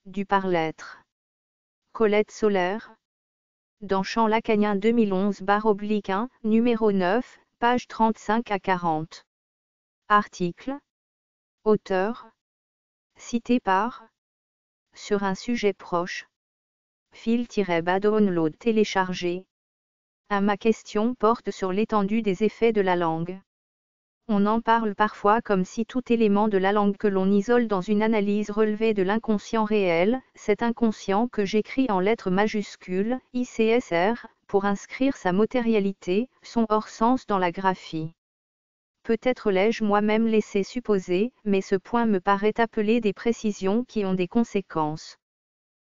du par-l'être. Colette Solaire. Dans Champ lacanien 2011/1, numéro 9, page 35 à 40. Article. Auteur. Cité par. Sur un sujet proche. Fil-download téléchargé. Ma question porte sur l'étendue des effets de la langue. On en parle parfois comme si tout élément de la langue que l'on isole dans une analyse relevait de l'inconscient réel, cet inconscient que j'écris en lettres majuscules, ICSR, pour inscrire sa matérialité, son hors-sens dans la graphie. Peut-être l'ai-je moi-même laissé supposer, mais ce point me paraît appeler des précisions qui ont des conséquences.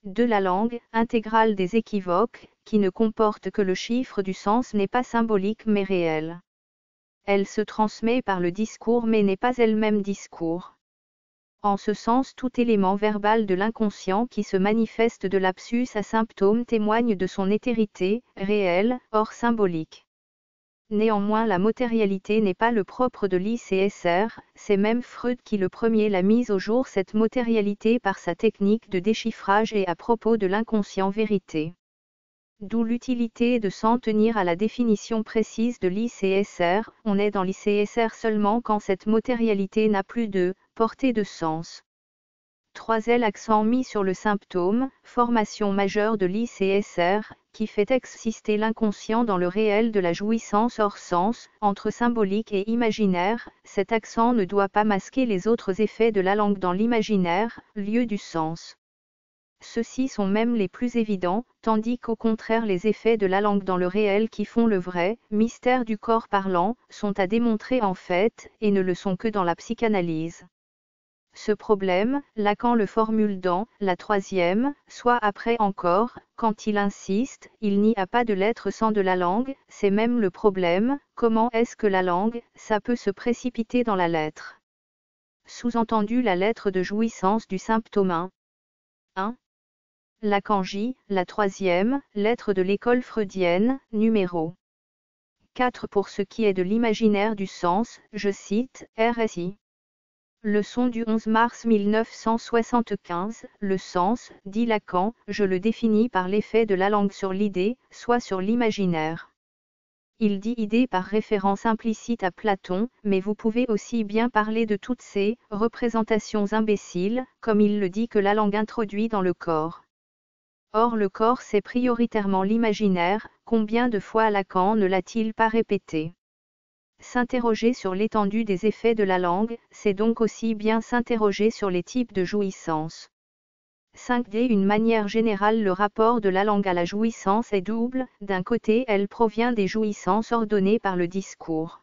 De la langue, intégrale des équivoques, qui ne comporte que le chiffre du sens n'est pas symbolique mais réel. Elle se transmet par le discours mais n'est pas elle-même discours. En ce sens, tout élément verbal de l'inconscient qui se manifeste de lapsus à symptôme témoigne de son éthérité, réelle, hors symbolique. Néanmoins, la matérialité n'est pas le propre de l'ICSR, c'est même Freud qui le premier l'a mise au jour cette matérialité par sa technique de déchiffrage et à propos de l'inconscient vérité. D'où l'utilité de s'en tenir à la définition précise de l'ICSR, on est dans l'ICSR seulement quand cette matérialité n'a plus de portée de sens. 3L accent mis sur le symptôme, formation majeure de l'ICSR, qui fait exister l'inconscient dans le réel de la jouissance hors sens, entre symbolique et imaginaire, cet accent ne doit pas masquer les autres effets de la langue dans l'imaginaire, lieu du sens. Ceux-ci sont même les plus évidents, tandis qu'au contraire les effets de la langue dans le réel qui font le vrai mystère du corps parlant, sont à démontrer en fait, et ne le sont que dans la psychanalyse. Ce problème, Lacan le formule dans la troisième, soit après encore, quand il insiste, il n'y a pas de lettre sans de la langue, c'est même le problème, comment est-ce que la langue, ça peut se précipiter dans la lettre. Sous-entendu la lettre de jouissance du symptôme 1. Lacan J, la troisième, lettre de l'école freudienne, numéro 4 pour ce qui est de l'imaginaire du sens, je cite, RSI. Leçon du 11 mars 1975, le sens, dit Lacan, je le définis par l'effet de la langue sur l'idée, soit sur l'imaginaire. Il dit idée par référence implicite à Platon, mais vous pouvez aussi bien parler de toutes ces représentations imbéciles, comme il le dit que la langue introduit dans le corps. Or le corps c'est prioritairement l'imaginaire, combien de fois Lacan ne l'a-t-il pas répété? S'interroger sur l'étendue des effets de la langue, c'est donc aussi bien s'interroger sur les types de jouissance. 5D. Une manière générale, le rapport de la langue à la jouissance est double, d'un côté elle provient des jouissances ordonnées par le discours.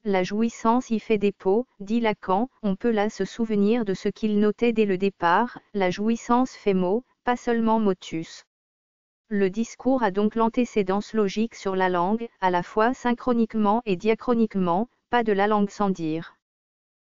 La jouissance y fait dépôt, dit Lacan, on peut là se souvenir de ce qu'il notait dès le départ, la jouissance fait mot, pas seulement motus. Le discours a donc l'antécédence logique sur la langue, à la fois synchroniquement et diachroniquement, pas de la langue sans dire.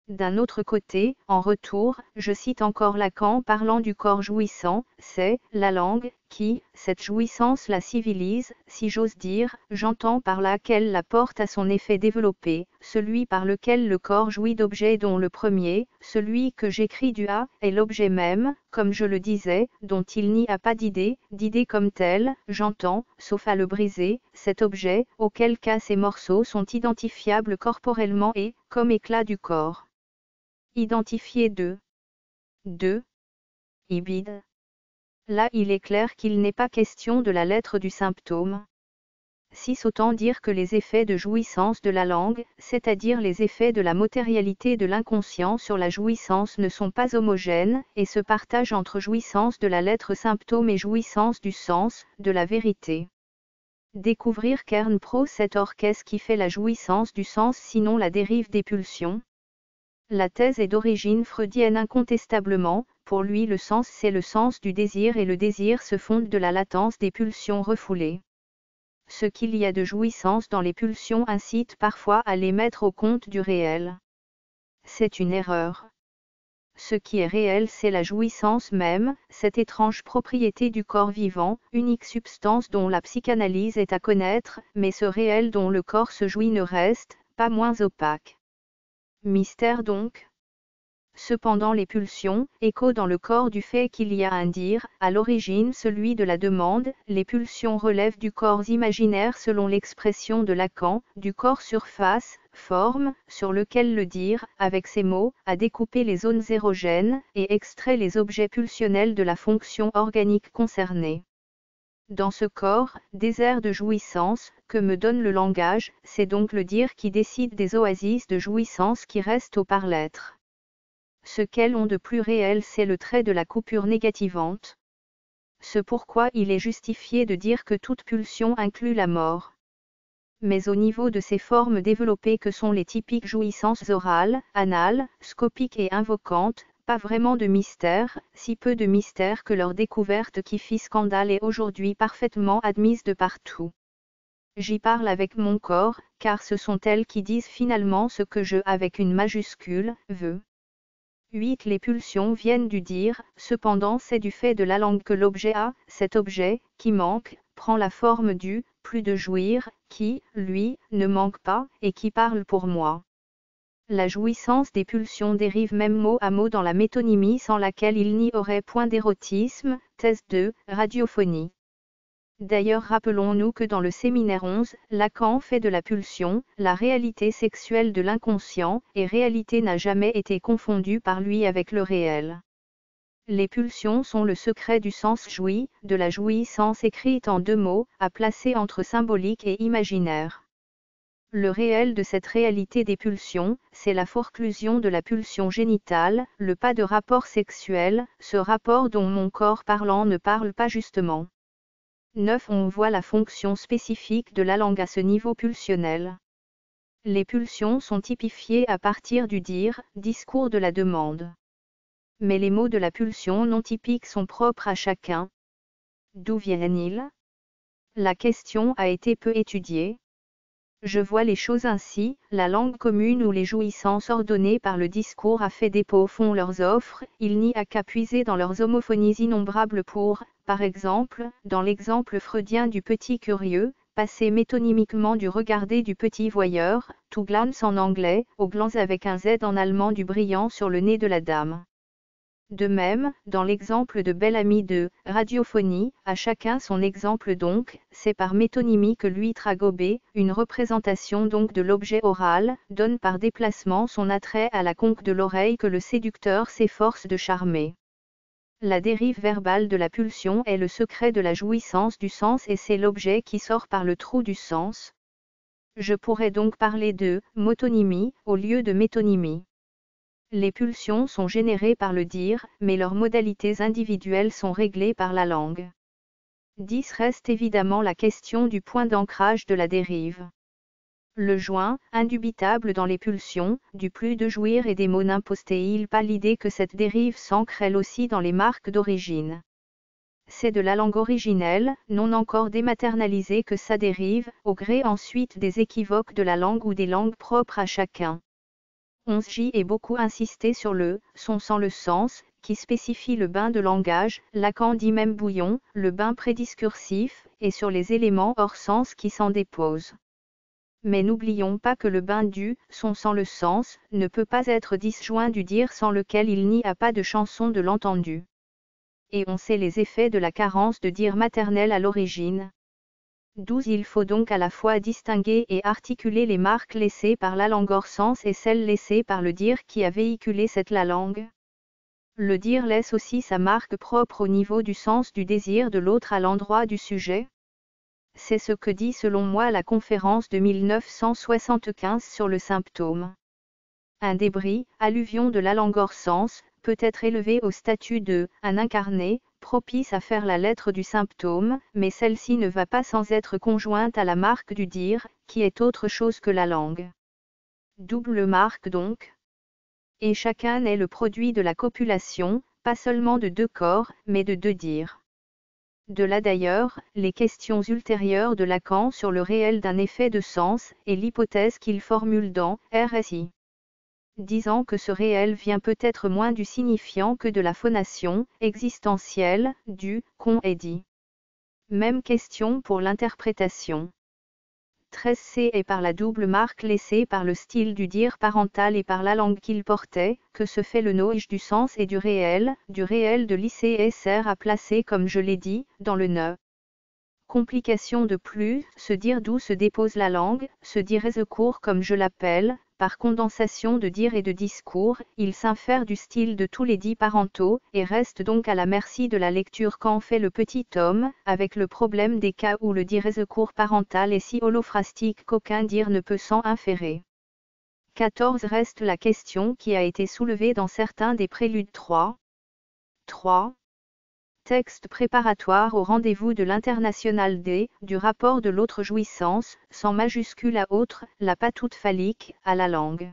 D'un autre côté, en retour, je cite encore Lacan parlant du corps jouissant, c'est la langue qui, cette jouissance la civilise, si j'ose dire, j'entends par là qu'elle la porte à son effet développé, celui par lequel le corps jouit d'objets dont le premier, celui que j'écris du A, est l'objet même, comme je le disais, dont il n'y a pas d'idée comme telle, j'entends, sauf à le briser, cet objet, auquel cas ces morceaux sont identifiables corporellement et, comme éclat du corps. Identifié 2. Ibid. Là il est clair qu'il n'est pas question de la lettre du symptôme. 6. Autant dire que les effets de jouissance de la langue, c'est-à-dire les effets de la matérialité de l'inconscient sur la jouissance ne sont pas homogènes, et se partagent entre jouissance de la lettre symptôme et jouissance du sens, de la vérité. Découvrir Kern Pro cet qu'est-ce qui fait la jouissance du sens sinon la dérive des pulsions. La thèse est d'origine freudienne incontestablement, pour lui le sens c'est le sens du désir et le désir se fonde de la latence des pulsions refoulées. Ce qu'il y a de jouissance dans les pulsions incite parfois à les mettre au compte du réel. C'est une erreur. Ce qui est réel c'est la jouissance même, cette étrange propriété du corps vivant, unique substance dont la psychanalyse est à connaître, mais ce réel dont le corps se jouit ne reste pas moins opaque. Mystère donc. Cependant les pulsions écho dans le corps du fait qu'il y a un dire, à l'origine celui de la demande, les pulsions relèvent du corps imaginaire selon l'expression de Lacan, du corps surface, forme, sur lequel le dire, avec ses mots, a découpé les zones érogènes, et extrait les objets pulsionnels de la fonction organique concernée. Dans ce corps, désert de jouissance, que me donne le langage, c'est donc le dire qui décide des oasis de jouissance qui restent au par-l'être. Ce qu'elles ont de plus réel, c'est le trait de la coupure négativante. Ce pourquoi il est justifié de dire que toute pulsion inclut la mort. Mais au niveau de ces formes développées que sont les typiques jouissances orales, anales, scopiques et invocantes, pas vraiment de mystère, si peu de mystère que leur découverte qui fit scandale est aujourd'hui parfaitement admise de partout. J'y parle avec mon corps, car ce sont elles qui disent finalement ce que je, avec une majuscule, veux. 8. Les pulsions viennent du dire, cependant c'est du fait de la langue que l'objet a, cet objet, qui manque, prend la forme du, plus de jouir, qui, lui, ne manque pas, et qui parle pour moi. La jouissance des pulsions dérive même mot à mot dans la métonymie sans laquelle il n'y aurait point d'érotisme, thèse 2, radiophonie. D'ailleurs rappelons-nous que dans le séminaire 11, Lacan fait de la pulsion, la réalité sexuelle de l'inconscient, et réalité n'a jamais été confondue par lui avec le réel. Les pulsions sont le secret du sens joui, de la jouissance écrite en deux mots, à placer entre symbolique et imaginaire. Le réel de cette réalité des pulsions, c'est la forclusion de la pulsion génitale, le pas de rapport sexuel, ce rapport dont mon corps parlant ne parle pas justement. 9. On voit la fonction spécifique de la langue à ce niveau pulsionnel. Les pulsions sont typifiées à partir du dire, discours de la demande. Mais les mots de la pulsion non typiques sont propres à chacun. D'où viennent-ils? La question a été peu étudiée. Je vois les choses ainsi, la langue commune ou les jouissances ordonnées par le discours à fait dépôt font leurs offres, il n'y a qu'à puiser dans leurs homophonies innombrables pour, par exemple, dans l'exemple freudien du petit curieux, passer métonymiquement du regardé du petit voyeur, to glance en anglais, au glance avec un Z en allemand du brillant sur le nez de la dame. De même, dans l'exemple de bel ami de radiophonie, à chacun son exemple donc, c'est par métonymie que l'huître à gober, une représentation donc de l'objet oral, donne par déplacement son attrait à la conque de l'oreille que le séducteur s'efforce de charmer. La dérive verbale de la pulsion est le secret de la jouissance du sens et c'est l'objet qui sort par le trou du sens. Je pourrais donc parler de motonymie au lieu de métonymie. Les pulsions sont générées par le dire, mais leurs modalités individuelles sont réglées par la langue. 10. Reste évidemment la question du point d'ancrage de la dérive. Le joint, indubitable dans les pulsions, du plus de jouir et des mots n'impose-t-il pas l'idée que cette dérive s'ancre elle aussi dans les marques d'origine. C'est de la langue originelle, non encore dématernalisée que ça dérive, au gré ensuite des équivoques de la langue ou des langues propres à chacun. 11. J'y ai beaucoup insisté sur le son sans le sens, qui spécifie le bain de langage, Lacan dit même bouillon, le bain prédiscursif, et sur les éléments hors sens qui s'en déposent. Mais n'oublions pas que le bain du son sans le sens ne peut pas être disjoint du dire sans lequel il n'y a pas de chanson de l'entendu. Et on sait les effets de la carence de dire maternel à l'origine. 12. Il faut donc à la fois distinguer et articuler les marques laissées par la langue hors sens et celles laissées par le dire qui a véhiculé cette la langue. Le dire laisse aussi sa marque propre au niveau du sens du désir de l'autre à l'endroit du sujet. C'est ce que dit selon moi la conférence de 1975 sur le symptôme. Un débris, alluvion de la langue hors sens, peut être élevé au statut de « un incarné », propice à faire la lettre du symptôme, mais celle-ci ne va pas sans être conjointe à la marque du dire, qui est autre chose que la langue. Double marque donc. Et chacun est le produit de la copulation, pas seulement de deux corps, mais de deux dires. De là d'ailleurs, les questions ultérieures de Lacan sur le réel d'un effet de sens, et l'hypothèse qu'il formule dans RSI. Disant que ce réel vient peut-être moins du signifiant que de la phonation existentielle, du qu'on est dit. Même question pour l'interprétation. 13c est par la double marque laissée par le style du dire parental et par la langue qu'il portait, que se fait le noïge du sens et du réel de l'ICSR à placer comme je l'ai dit, dans le ne. Complication de plus, se dire d'où se dépose la langue, se dire court comme je l'appelle, par condensation de dire et de discours, il s'infère du style de tous les dits parentaux, et reste donc à la merci de la lecture qu'en fait le petit homme, avec le problème des cas où le dire court parental est si holophrastique qu'aucun dire ne peut s'en inférer. 14 reste la question qui a été soulevée dans certains des préludes 3. Texte préparatoire au rendez-vous de l'international du rapport de l'autre jouissance, sans majuscule à autre, la patoute phallique, à la langue.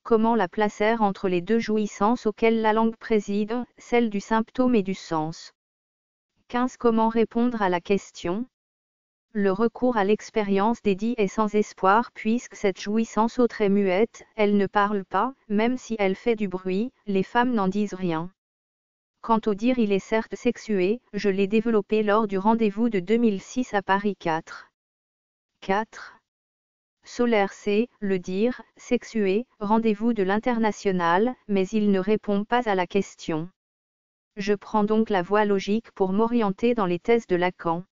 Comment la placer entre les deux jouissances auxquelles la langue préside, celle du symptôme et du sens. 15 Comment répondre à la question ? Le recours à l'expérience des dits est sans espoir puisque cette jouissance autre est muette, elle ne parle pas, même si elle fait du bruit, les femmes n'en disent rien. Quant au dire il est certes sexué, je l'ai développé lors du rendez-vous de 2006 à Paris 4. Solaire C, le dire, sexué, rendez-vous de l'international, mais il ne répond pas à la question. Je prends donc la voie logique pour m'orienter dans les thèses de Lacan.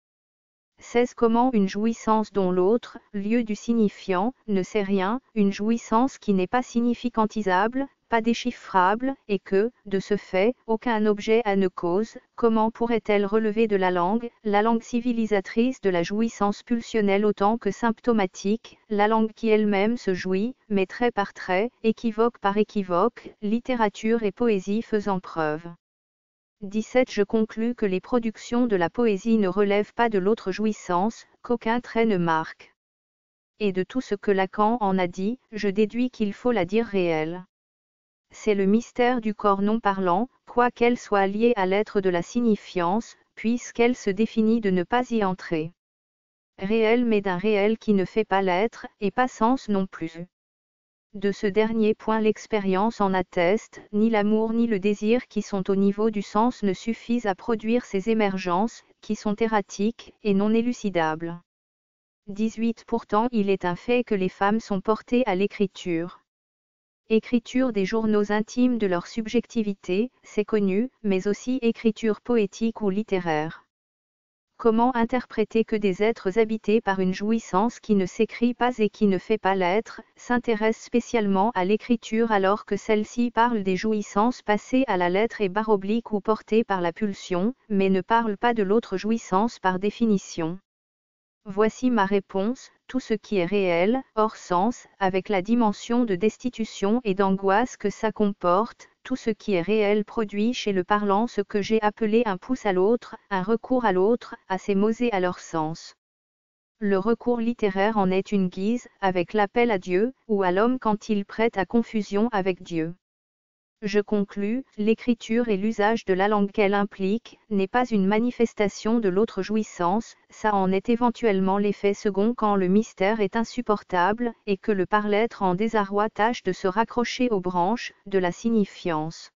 16 Comment une jouissance dont l'autre, lieu du signifiant, ne sait rien, une jouissance qui n'est pas significantisable, pas déchiffrable, et que, de ce fait, aucun objet à ne cause, comment pourrait-elle relever de la langue civilisatrice de la jouissance pulsionnelle autant que symptomatique, la langue qui elle-même se jouit, mais trait par trait, équivoque par équivoque, littérature et poésie faisant preuve. 17 Je conclus que les productions de la poésie ne relèvent pas de l'autre jouissance, qu'aucun trait ne marque. Et de tout ce que Lacan en a dit, je déduis qu'il faut la dire réelle. C'est le mystère du corps non parlant, quoiqu'elle soit liée à l'être de la signifiance, puisqu'elle se définit de ne pas y entrer. Réel mais d'un réel qui ne fait pas l'être, et pas sens non plus. De ce dernier point l'expérience en atteste, ni l'amour ni le désir qui sont au niveau du sens ne suffisent à produire ces émergences, qui sont erratiques, et non élucidables. 18 Pourtant il est un fait que les femmes sont portées à l'écriture. Écriture des journaux intimes de leur subjectivité, c'est connu, mais aussi écriture poétique ou littéraire. Comment interpréter que des êtres habités par une jouissance qui ne s'écrit pas et qui ne fait pas l'être, s'intéressent spécialement à l'écriture alors que celle-ci parle des jouissances passées à la lettre et barre oblique ou portées par la pulsion, mais ne parle pas de l'autre jouissance par définition. Voici ma réponse, tout ce qui est réel, hors sens, avec la dimension de destitution et d'angoisse que ça comporte, tout ce qui est réel produit chez le parlant ce que j'ai appelé un pouce à l'autre, un recours à l'autre, à ces mots et à leur sens. Le recours littéraire en est une guise, avec l'appel à Dieu, ou à l'homme quand il prête à confusion avec Dieu. Je conclus, l'écriture et l'usage de la langue qu'elle implique, n'est pas une manifestation de l'autre jouissance, ça en est éventuellement l'effet second quand le mystère est insupportable, et que le par-l'être en désarroi tâche de se raccrocher aux branches, de la signifiance.